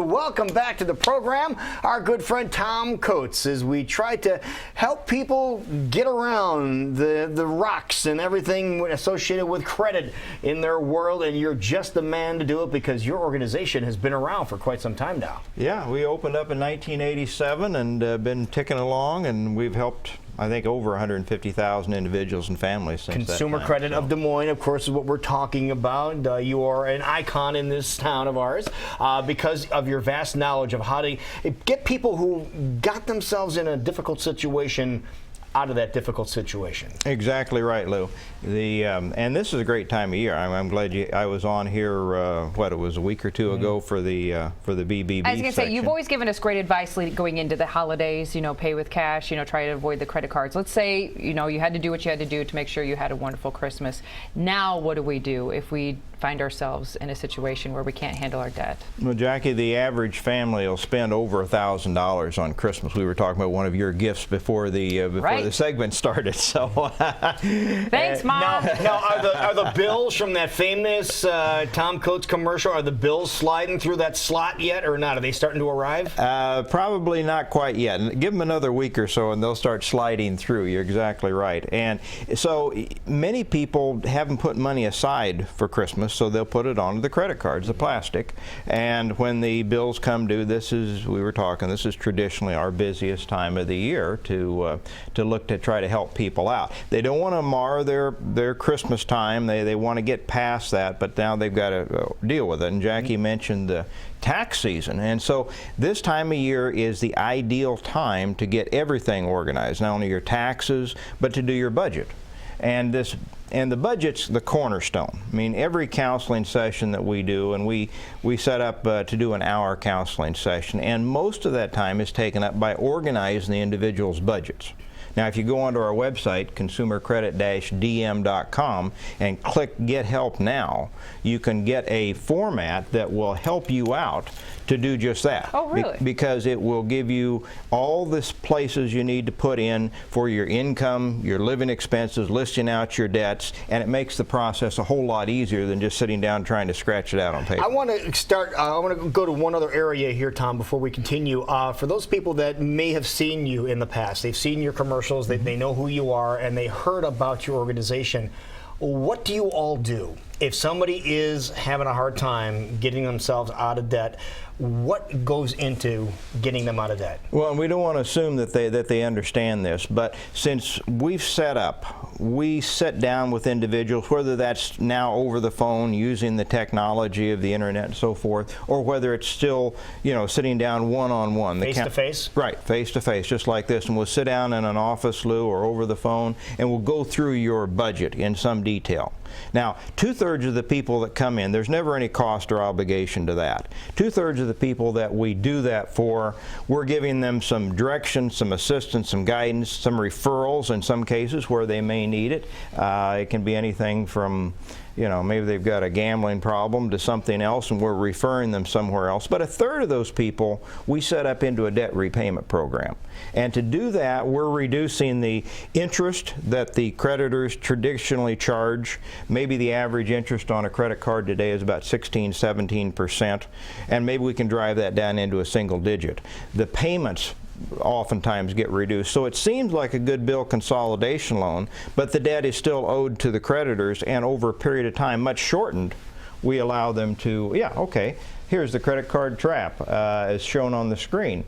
Welcome back to the program. Our good friend Tom Coates, as we try to help people get around the rocks and everything associated with credit in their world, and you're just the man to do it because your organization has been around for quite some time now. Yeah, we opened up in 1987 and been ticking along, and we've helped, I think, over 150,000 individuals and families since Consumer that time. Credit of Des Moines, of course, is what we're talking about. You are an icon in this town of ours because of your vast knowledge of how to get people who got themselves in a difficult situation out of that difficult situation. Exactly right, Lou. And this is a great time of year. I'm glad I was on here. What, it was a week or two ago for the BBB. I was going to say, section. you've always given us great advice going into the holidays. You know, pay with cash. You know, try to avoid the credit cards. Let's say you had to do what you had to do to make sure you had a wonderful Christmas. Now, what do we do if we find ourselves in a situation where we can't handle our debt? Well, Jackie, the average family will spend over $1,000 on Christmas. We were talking about one of your gifts before the segment started. So thanks, Mom. Now are the bills from that famous Tom Coates commercial? Are the bills sliding through that slot yet, or not? Are they starting to arrive? Probably not quite yet. Give them another week or so, and they'll start sliding through. You're exactly right. And so many people haven't put money aside for Christmas, so they'll put it onto the credit cards, the plastic. And when the bills come due, this is traditionally our busiest time of the year to look to try to help people out. They don't want to mar their Christmas time. They want to get past that, but now they've got to deal with it. And Jackie mentioned the tax season, and so this time of year is the ideal time to get everything organized, not only your taxes, but to do your budget. And the budget's the cornerstone. I mean, every counseling session that we do, and we set up to do an hour counseling session, and most of that time is taken up by organizing the individual's budgets. Now, if you go onto our website, consumercredit-dm.com, and click Get Help Now, you can get a format that will help you out to do just that. Oh, really? Because it will give you all the places you need to put in for your income, your living expenses, listing out your debts, and it makes the process a whole lot easier than just sitting down trying to scratch it out on paper. I want to go to one other area here, Tom, before we continue. For those people that may have seen you in the past, they've seen your commercials, they know who you are, and they heard about your organization. What do you all do? If somebody is having a hard time getting themselves out of debt, what goes into getting them out of debt? Well, we don't want to assume that they understand this, but since we've we sit down with individuals, whether that's now over the phone using the technology of the internet and so forth, or whether it's still, sitting down one-on-one. Face to face? Right, face to face, just like this. And we'll sit down in an office, Lou, or over the phone, and we'll go through your budget in some detail. Now, 2/3 of the people that come in, there's never any cost or obligation to that. 2/3 of the people that we do that for, we're giving them some direction, some assistance, some guidance, some referrals in some cases where they may need it. It can be anything from, maybe they've got a gambling problem to something else, and we're referring them somewhere else. But 1/3 of those people we set up into a debt repayment program. And to do that, we're reducing the interest that the creditors traditionally charge. Maybe the average interest on a credit card today is about 16–17%, and maybe we can drive that down into a single digit. The payments oftentimes get reduced. So it seems like a good bill consolidation loan, but the debt is still owed to the creditors, and over a period of time, much shortened, we allow them to, here's the credit card trap as shown on the screen.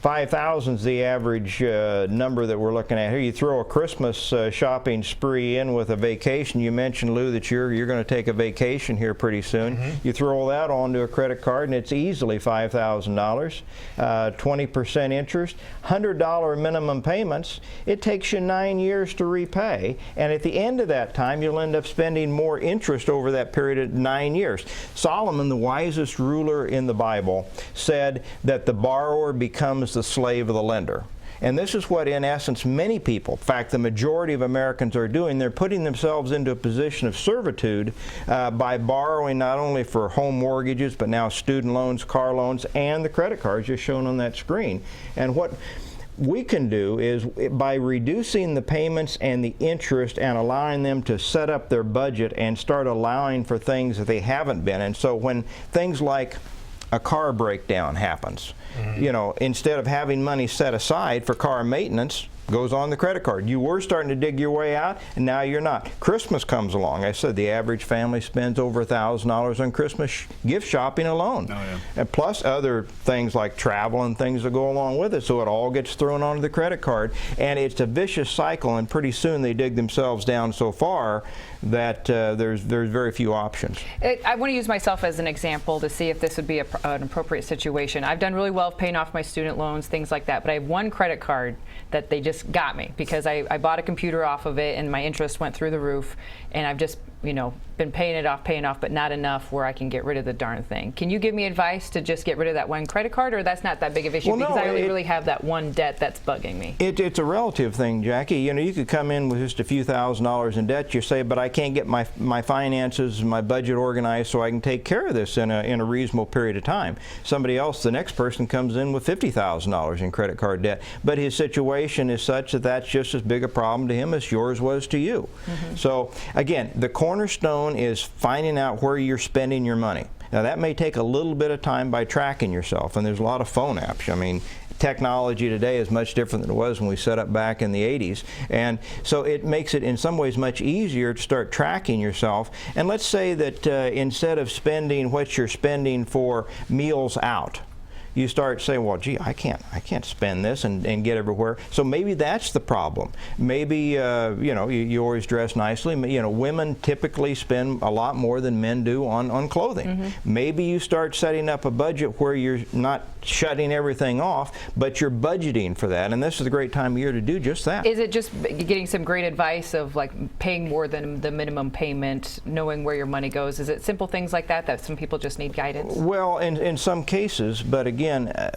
5,000 is the average number that we're looking at here. You throw a Christmas shopping spree in with a vacation. You mentioned, Lou, that you're going to take a vacation here pretty soon. You throw that onto a credit card, and it's easily $5,000. 20% interest, $100 minimum payments. It takes you 9 years to repay, and at the end of that time, you'll end up spending more interest over that period of 9 years. Solomon, the wisest ruler in the Bible, said that the borrower becomes the slave of the lender. And this is what, in essence, many people, in fact, the majority of Americans are doing. They're putting themselves into a position of servitude by borrowing not only for home mortgages, but now student loans, car loans, and the credit cards just shown on that screen. And what we can do is, by reducing the payments and the interest and allowing them to set up their budget and start allowing for things that they haven't been. And so when things like a car breakdown happens. You know, instead of having money set aside for car maintenance, goes on the credit card. You were starting to dig your way out, and now you're not. Christmas comes along. I said the average family spends over $1,000 on Christmas gift shopping alone. Oh, yeah. And plus other things like travel and things that go along with it. So it all gets thrown onto the credit card, and it's a vicious cycle, and pretty soon they dig themselves down so far that there's very few options. I want to use myself as an example to see if this would be an appropriate situation. I've done really well paying off my student loans, things like that, but I have one credit card that they just got me because I bought a computer off of it and my interest went through the roof, and I've just, you know, been paying off, but not enough where I can get rid of the darn thing. Can you give me advice to just get rid of that one credit card, or that's not that big of an issue? Well, because no, I only really have that one debt that's bugging me. It's a relative thing, Jackie. You know, you could come in with just a few $1,000s in debt. You say, but I can't get my finances, my budget organized so I can take care of this in a reasonable period of time. Somebody else, the next person, comes in with $50,000 in credit card debt, but his situation is such that that's just as big a problem to him as yours was to you. So again, the cornerstone is finding out where you're spending your money. Now that may take a little bit of time by tracking yourself, and there's a lot of phone apps. I mean, technology today is much different than it was when we set up back in the 80s, and so it makes it in some ways much easier to start tracking yourself. And let's say that instead of spending what you're spending for meals out, you start saying, well, gee, I can't spend this and get everywhere. So maybe that's the problem. Maybe you know, you always dress nicely. You know, women typically spend a lot more than men do on clothing. Maybe you start setting up a budget where you're not shutting everything off, but you're budgeting for that. And this is a great time of year to do just that. Is it just getting some great advice of like paying more than the minimum payment, knowing where your money goes? Is it simple things like that that some people just need guidance? Well, in some cases, but again,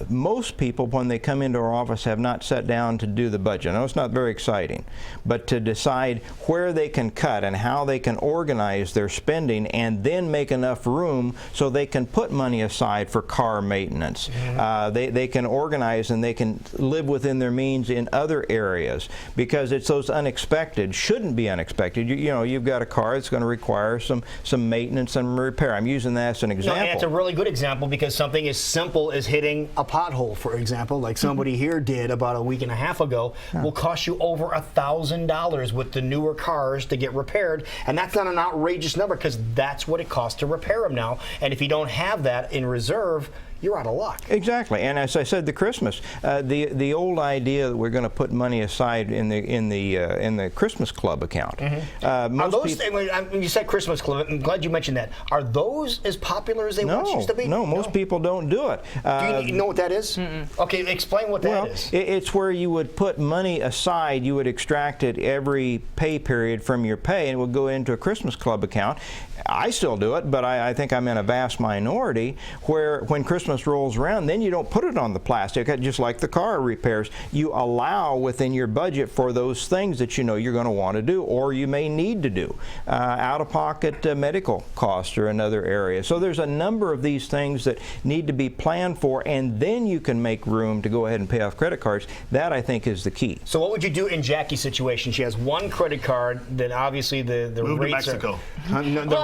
most people, when they come into our office, have not sat down to do the budget. I know it's not very exciting, but to decide where they can cut and how they can organize their spending and then make enough room so they can put money aside for car maintenance. They can organize and they can live within their means in other areas, because it's those unexpected, shouldn't be unexpected. You know, you've got a car that's going to require some maintenance and repair. I'm using that as an example. No, and it's a really good example, because something as simple as hitting a pothole, for example, like somebody here did about a week and a half ago, will cost you over $1,000 with the newer cars to get repaired. And that's not an outrageous number, because that's what it costs to repair them now. And if you don't have that in reserve, you're out of luck. Exactly, and as I said, the Christmas, the old idea that we're going to put money aside in the Christmas Club account. Are those, when you said Christmas Club, I'm glad you mentioned that. Are those as popular as they once used to be? No, most people don't do it. Do you know what that is? Okay, explain what that is. It's where you would put money aside. You would extract it every pay period from your pay, and it would go into a Christmas Club account. I still do it, but I think I'm in a vast minority where when Christmas rolls around, then you don't put it on the plastic, just like the car repairs. You allow within your budget for those things that you know you're going to want to do or you may need to do. Out-of-pocket medical costs are another area. So there's a number of these things that need to be planned for, and then you can make room to go ahead and pay off credit cards. That, I think, is the key. So what would you do in Jackie's situation? She has one credit card that obviously the Move rates to Mexico.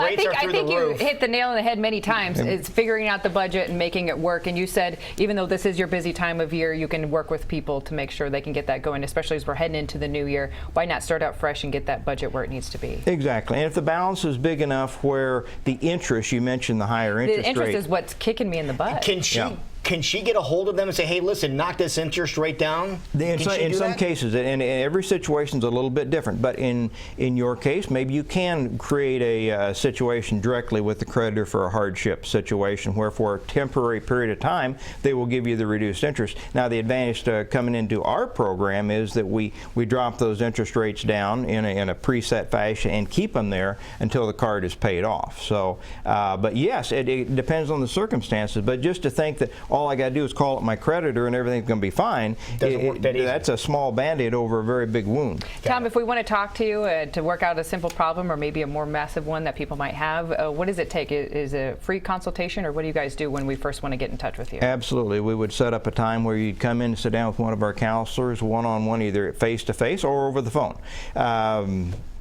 I think you hit the nail on the head many times. It's figuring out the budget and making it work. And you said, even though this is your busy time of year, you can work with people to make sure they can get that going, especially as we're heading into the new year. Why not start out fresh and get that budget where it needs to be? Exactly. And if the balance is big enough where the interest, you mentioned the higher interest rate. The interest is what's kicking me in the butt. Can she get a hold of them and say, hey, listen, knock this interest rate down? In some cases, and every situation is a little bit different, but in your case, maybe you can create a situation directly with the creditor for a hardship situation where for a temporary period of time, they will give you the reduced interest. Now, the advantage to coming into our program is that we drop those interest rates down in a preset fashion and keep them there until the card is paid off. So, but yes, it depends on the circumstances, but just to think that all I got to do is call up my creditor and everything's going to be fine, Doesn't work that easy. That's a small Band-Aid over a very big wound. Tom, if we want to talk to you to work out a simple problem or maybe a more massive one that people might have, what does it take? Is it a free consultation, or what do you guys do when we first want to get in touch with you? Absolutely. We would set up a time where you'd come in and sit down with one of our counselors one-on-one, either face-to-face or over the phone.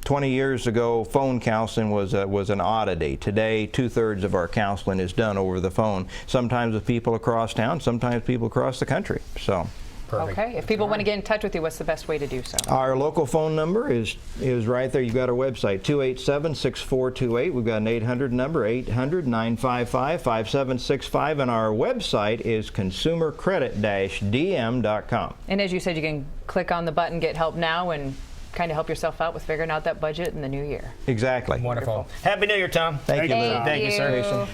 20 years ago, phone counseling was an oddity. Today, 2/3 of our counseling is done over the phone, sometimes with people across town, sometimes people across the country. So. Perfect. Okay. If people want to get in touch with you, what's the best way to do so? Our local phone number is right there. You've got our website, 287-6428. We've got an 800 number, 800-955-5765, and our website is consumercredit-dm.com. And as you said, you can click on the button, Get Help Now, and kind of help yourself out with figuring out that budget in the new year. Exactly. Wonderful. Happy New Year, Tom. Thank you, Lou. Thank you, sir.